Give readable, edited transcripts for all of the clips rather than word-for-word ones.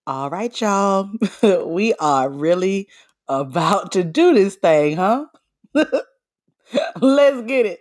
All right, y'all. We are really about to do this thing, huh? Let's get it.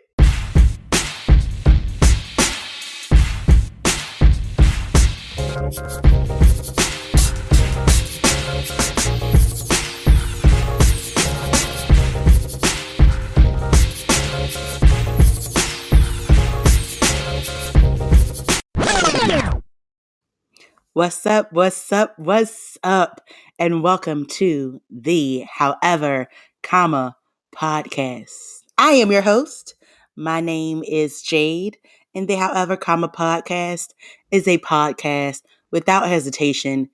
What's up? What's up? What's up? And welcome to the However, podcast. I am your host. My name is Jade, and the However, podcast is a podcast without hesitation.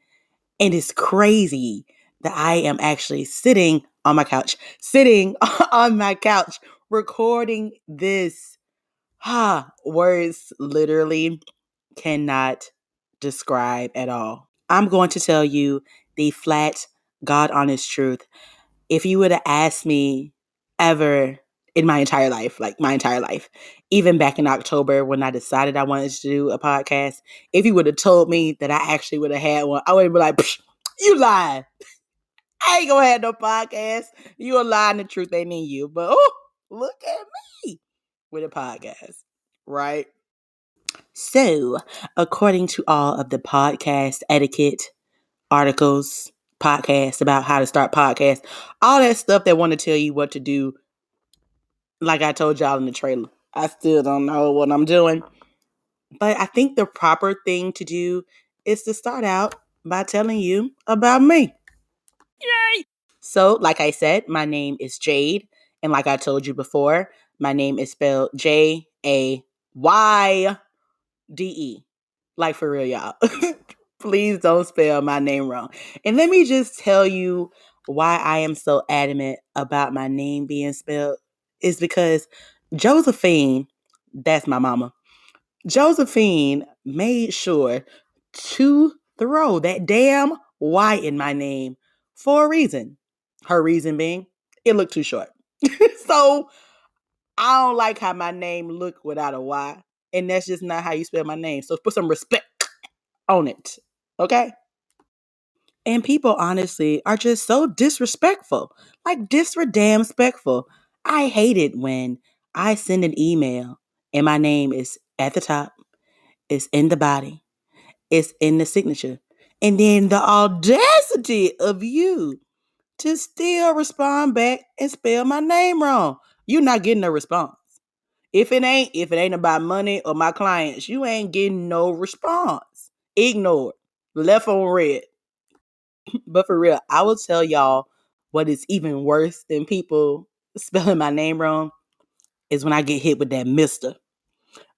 And it's crazy that I am actually sitting on my couch, recording this. Words literally cannot describe at all. I'm going to tell you the flat, God honest truth. If you would have asked me ever in my entire life, like my entire life, even back in October when I decided I wanted to do a podcast, if you would have told me that I actually would have had one, I would have been like, you lying. I ain't gonna have no podcast. You a lying, the truth ain't in you. But oh, look at me with a podcast, right? So, according to all of the podcast etiquette articles, podcasts about how to start podcasts, all that stuff that want to tell you what to do, like I told y'all in the trailer, I still don't know what I'm doing. But I think the proper thing to do is to start out by telling you about me. So, like I said, my name is Jade. And like I told you before, my name is spelled Jayde. Like for real, y'all. Please don't spell my name wrong. And let me just tell you why I am so adamant about my name being spelled is because Josephine, that's my mama, Josephine made sure to throw that damn Y in my name for a reason. Her reason being, it looked too short. So I don't like how my name look without a Y. And that's just not how you spell my name. So put some respect on it. Okay? And people honestly are just so disrespectful. Like damn respectful. I hate it when I send an email and my name is at the top, it's in the body, it's in the signature. And then the audacity of you to still respond back and spell my name wrong. You're not getting a response. If it ain't about money or my clients, you ain't getting no response. Ignored. Left on red. But for real, I will tell y'all what is even worse than people spelling my name wrong is when I get hit with that Mr.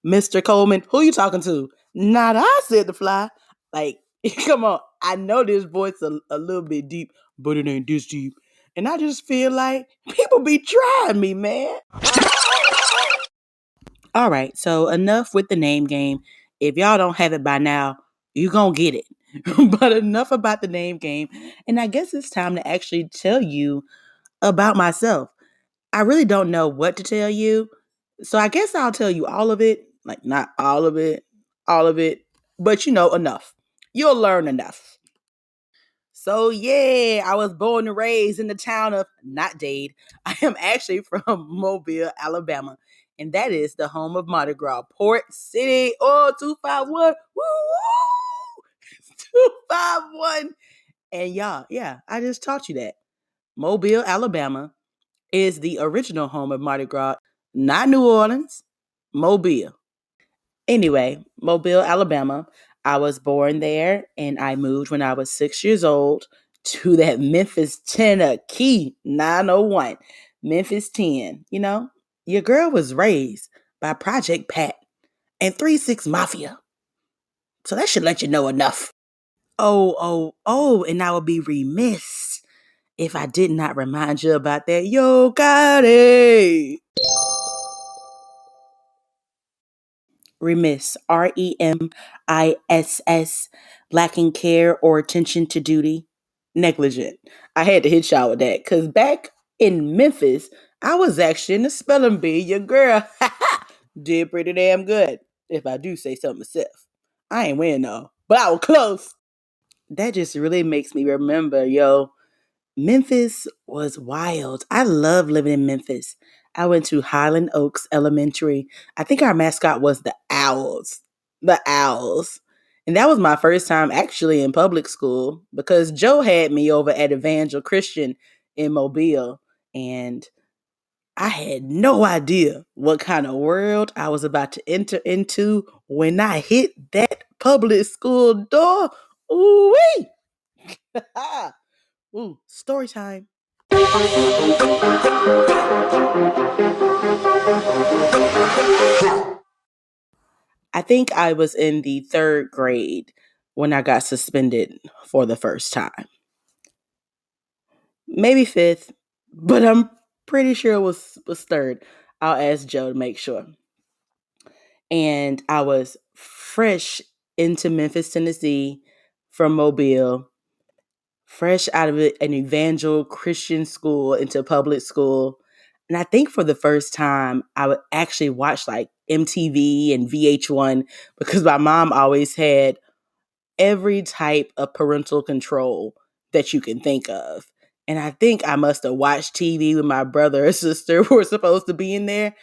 Mr. Coleman, who you talking to? Not I said the fly. Like, come on. I know this voice a little bit deep, but it ain't this deep. And I just feel like people be trying me, man. All right, so enough with the name game. If y'all don't have it by now, you gonna get it. But enough about the name game. And I guess it's time to actually tell you about myself. I really don't know what to tell you. So I guess I'll tell you all of it. Like, not all of it, but enough. You'll learn enough. So, yeah, I was born and raised in the town of not Dade. I am actually from Mobile, Alabama. And that is the home of Mardi Gras. Port City. Oh, 251. Woo woo! 251. And y'all, yeah, I just taught you that. Mobile, Alabama is the original home of Mardi Gras, not New Orleans, Mobile. Anyway, Mobile, Alabama. I was born there and I moved when I was 6 years old to that Memphis, Tennessee 901. Memphis 10. Your girl was raised by Project Pat and 3 6 Mafia. So that should let you know enough. Oh, and I would be remiss if I did not remind you about that Yo Gotti. Remiss, Remiss, lacking care or attention to duty, negligent. I had to hit y'all with that because back in Memphis, I was actually in the spelling bee. Your girl did pretty damn good, if I do say so myself. I ain't win though, but I was close. that just really makes me remember, yo, Memphis was wild. I love living in Memphis. I went to Highland Oaks Elementary. I think our mascot was the Owls. The Owls. And that was my first time actually in public school because Joe had me over at Evangel Christian in Mobile. And I had no idea what kind of world I was about to enter into when I hit that public school door. Ooh wee! Ooh, story time. I think I was in the third grade when I got suspended for the first time. Maybe fifth, but I'm pretty sure it was third. I'll ask Joe to make sure. And I was fresh into Memphis, Tennessee from Mobile, fresh out of an evangel Christian school into public school. And I think for the first time, I would actually watch like MTV and VH1 because my mom always had every type of parental control that you can think of. And I think I must have watched TV with my brother or sister who were supposed to be in there.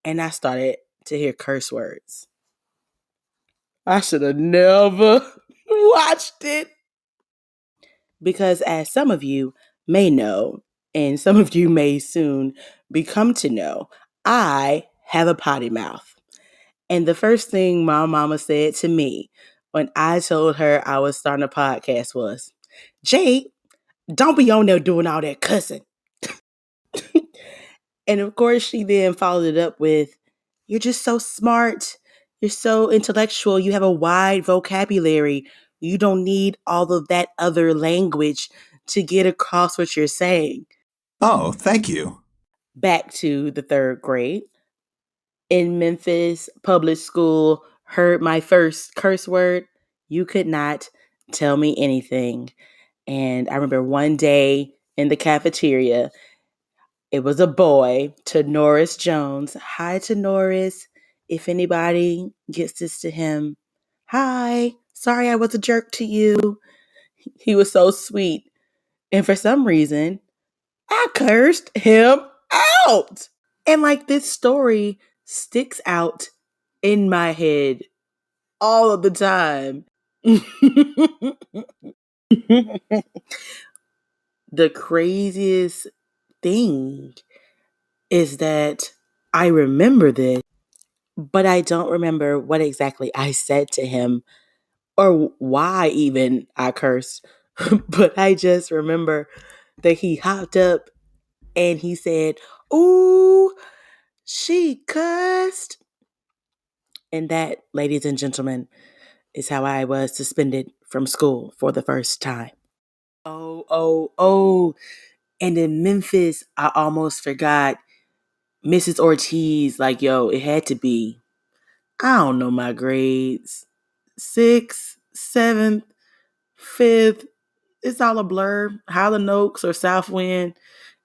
And I started to hear curse words. I should have never watched it. Because as some of you may know, and some of you may soon become to know, I have a potty mouth. And the first thing my mama said to me when I told her I was starting a podcast was, Jay, don't be on there doing all that cussing. And of course, she then followed it up with, you're just so smart. You're so intellectual. You have a wide vocabulary. You don't need all of that other language to get across what you're saying. Oh, thank you. Back to the third grade in Memphis public school, heard my first curse word. You could not tell me anything. And I remember one day in the cafeteria, it was a boy to Norris Jones. Hi to Norris. If anybody gets this to him, hi. Sorry I was a jerk to you. He was so sweet. And for some reason, I cursed him out. And like this story sticks out in my head all of the time. The craziest thing is that I remember this, but I don't remember what exactly I said to him or why even I cursed. But I just remember that he hopped up and he said, "Ooh, she cussed." And that, ladies and gentlemen, is how I was suspended from school for the first time. Oh, oh, oh. And in Memphis, I almost forgot Mrs. Ortiz. Like, yo, it had to be, I don't know my grades. Sixth, seventh, fifth. It's all a blur. Highland Oaks or Southwind.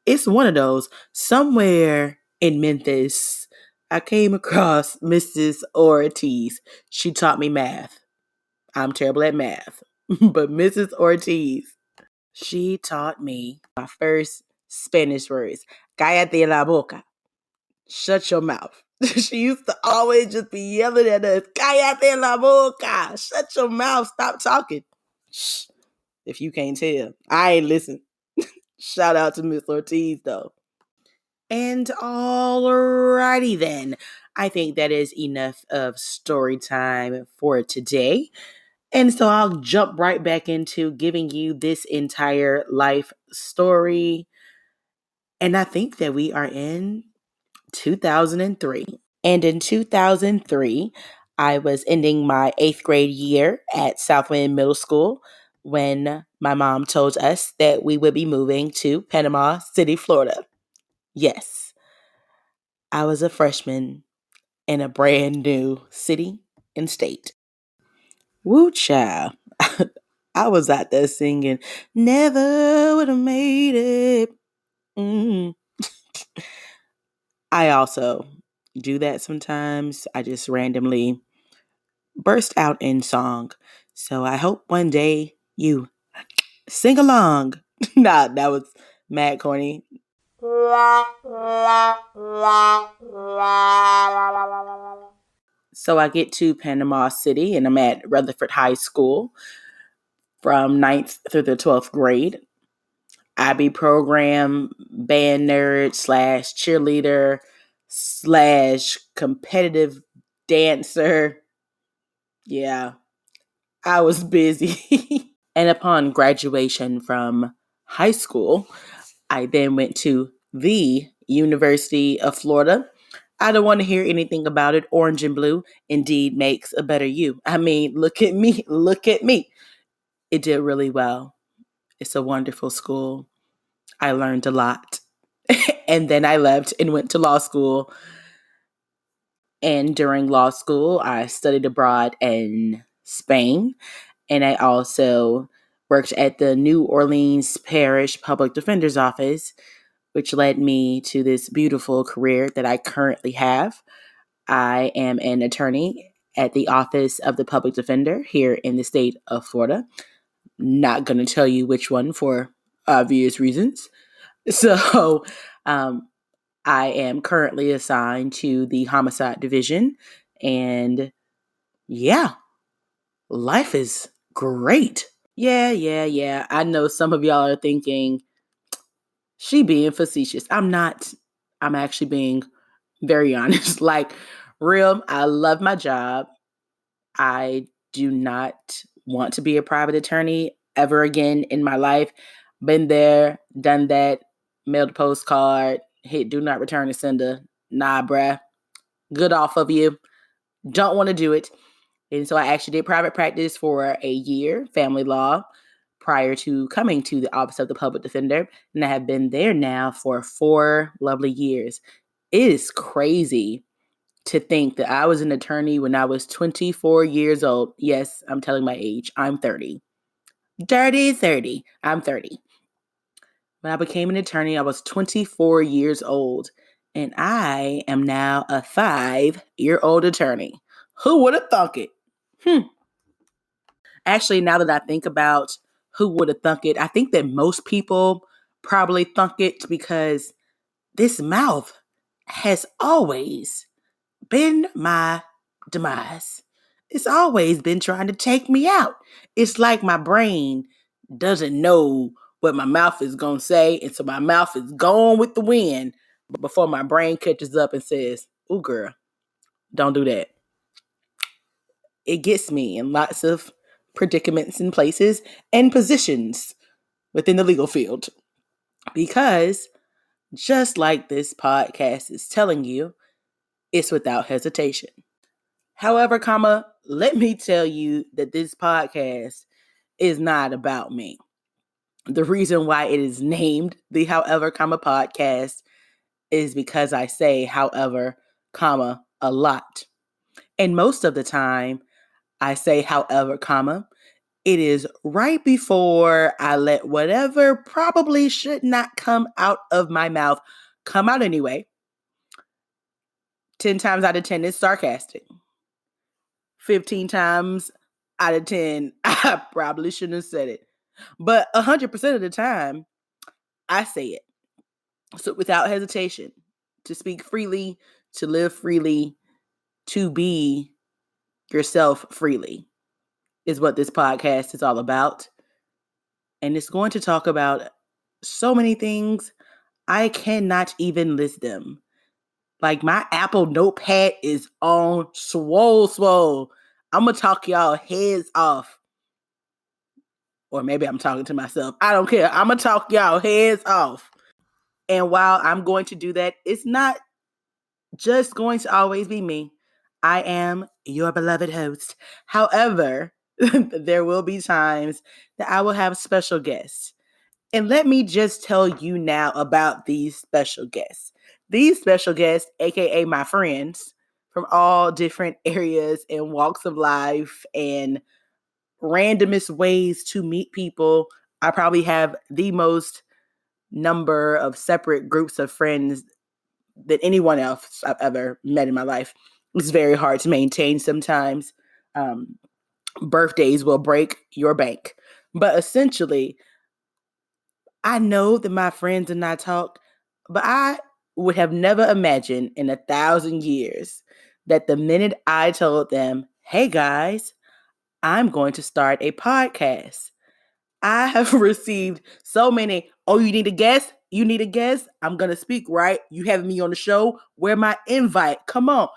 It's one of those. Somewhere in Memphis, I came across Mrs. Ortiz. She taught me math. I'm terrible at math. But Mrs. Ortiz, she taught me my first Spanish words. Cállate la boca. Shut your mouth. She used to always just be yelling at us. Cállate la boca. Shut your mouth. Stop talking. Shh. If you can't tell, I ain't listen. Shout out to Miss Ortiz though. And alrighty then. I think that is enough of story time for today. And so I'll jump right back into giving you this entire life story. And I think that we are in 2003. And in 2003, I was ending my eighth grade year at Southwind Middle School when my mom told us that we would be moving to Panama City, Florida. Yes, I was a freshman in a brand new city and state. Woo child. I was out there singing, never would have made it. Mm. I also do that sometimes. I just randomly burst out in song. So I hope one day you Sing along. Nah, that was mad corny. So I get to Panama City and I'm at Rutherford High School from ninth through the 12th grade. IB program, band nerd slash cheerleader slash competitive dancer. Yeah, I was busy. And upon graduation from high school, I then went to the University of Florida. I don't want to hear anything about it. Orange and blue indeed makes a better you. I mean, look at me. Look at me. It did really well. It's a wonderful school. I learned a lot. And then I left and went to law school. And during law school, I studied abroad in Spain. And I also worked at the New Orleans Parish Public Defender's Office, which led me to this beautiful career that I currently have. I am an attorney at the Office of the Public Defender here in the state of Florida. Not going to tell you which one for obvious reasons. So, I am currently assigned to the homicide division. And yeah, life is great. Yeah. I know some of y'all are thinking, she being facetious. I'm not. I'm actually being very honest. Like, real, I love my job. I do not want to be a private attorney ever again in my life. Been there, done that, mailed a postcard, hit do not return to sender. Nah, bruh. Good off of you. Don't want to do it. And so I actually did private practice for a year, family law, prior to coming to the Office of the Public Defender. And I have been there now for 4 lovely years. It is crazy to think that I was an attorney when I was 24 years old. Yes, I'm telling my age. I'm 30. Dirty 30. I'm 30. When I became an attorney, I was 24 years old. And I am now a 5-year-old attorney. Who would have thunk it? Actually, now that I think about who would have thunk it, I think that most people probably thunk it because this mouth has always been my demise. It's always been trying to take me out. It's like my brain doesn't know what my mouth is going to say. And so my mouth is going with the wind before my brain catches up and says, "Ooh, girl, don't do that." It gets me in lots of predicaments and places and positions within the legal field. Because just like this podcast is telling you, it's without hesitation. However, let me tell you that this podcast is not about me. The reason why it is named the However, podcast is because I say however, a lot. And most of the time, I say however, it is right before I let whatever probably should not come out of my mouth come out anyway. 10 times out of 10, it's sarcastic. 15 times out of 10, I probably shouldn't have said it. But 100% of the time, I say it. So without hesitation, to speak freely, to live freely, to be yourself freely is what this podcast is all about. And it's going to talk about so many things, I cannot even list them. Like, my Apple notepad is on swole. I'm going to talk y'all heads off. Or maybe I'm talking to myself. I don't care. I'm going to talk y'all heads off. And while I'm going to do that, it's not just going to always be me. I am your beloved host. However, there will be times that I will have special guests. And let me just tell you now about these special guests. These special guests, aka my friends from all different areas and walks of life and randomest ways to meet people. I probably have the most number of separate groups of friends than anyone else I've ever met in my life. It's very hard to maintain sometimes. Birthdays will break your bank. But essentially, I know that my friends and I talk, but I would have never imagined in 1,000 years that the minute I told them, hey guys, I'm going to start a podcast, I have received so many, oh, you need a guest? You need a guest? I'm going to speak, right? You having me on the show? Where my invite? Come on.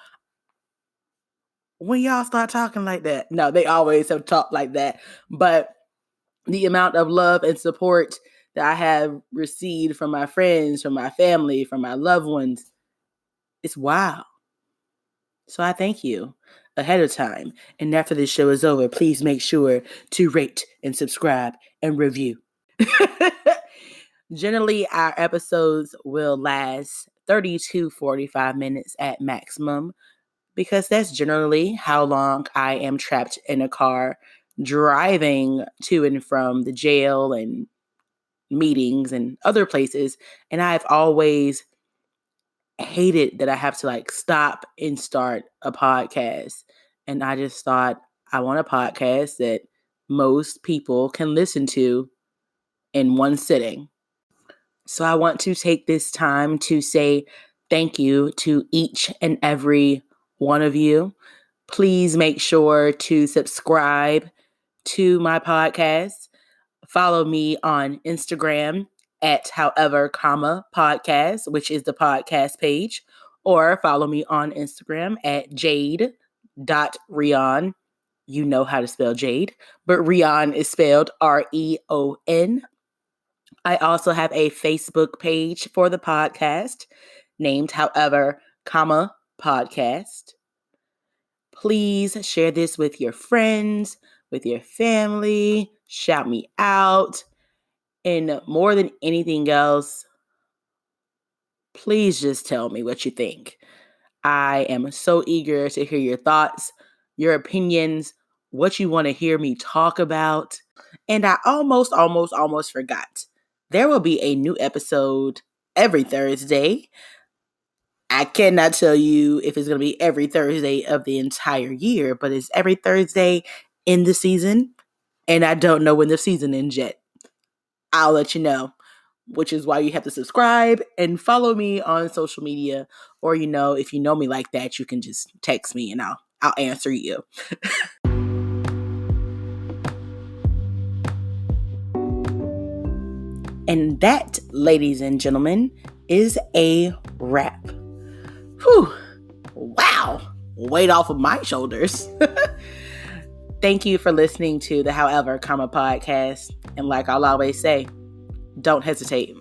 When y'all start talking like that? No, they always have talked like that. But the amount of love and support that I have received from my friends, from my family, from my loved ones, it's wow. So I thank you ahead of time. And after this show is over, please make sure to rate and subscribe and review. Generally, our episodes will last 30 to 45 minutes at maximum because that's generally how long I am trapped in a car driving to and from the jail and meetings and other places. And I've always hated that I have to stop and start a podcast. And I just thought I want a podcast that most people can listen to in one sitting. So I want to take this time to say thank you to each and every one of you. Please make sure to subscribe to my podcast. Follow me on Instagram at however, podcast, which is the podcast page, or follow me on Instagram at jade.reon. You know how to spell Jade, but Reon is spelled Reon. I also have a Facebook page for the podcast named however, podcast. Please share this with your friends, with your family, shout me out. And more than anything else, please just tell me what you think. I am so eager to hear your thoughts, your opinions, what you want to hear me talk about. And I almost forgot. There will be a new episode every Thursday. I cannot tell you if it's going to be every Thursday of the entire year, but it's every Thursday in the season. And I don't know when the season ends yet. I'll let you know, which is why you have to subscribe and follow me on social media. Or, if you know me like that, you can just text me and I'll answer you. And that, ladies and gentlemen, is a wrap. Whew. Wow. Weight off of my shoulders. Thank you for listening to the However, podcast. And like I'll always say, don't hesitate.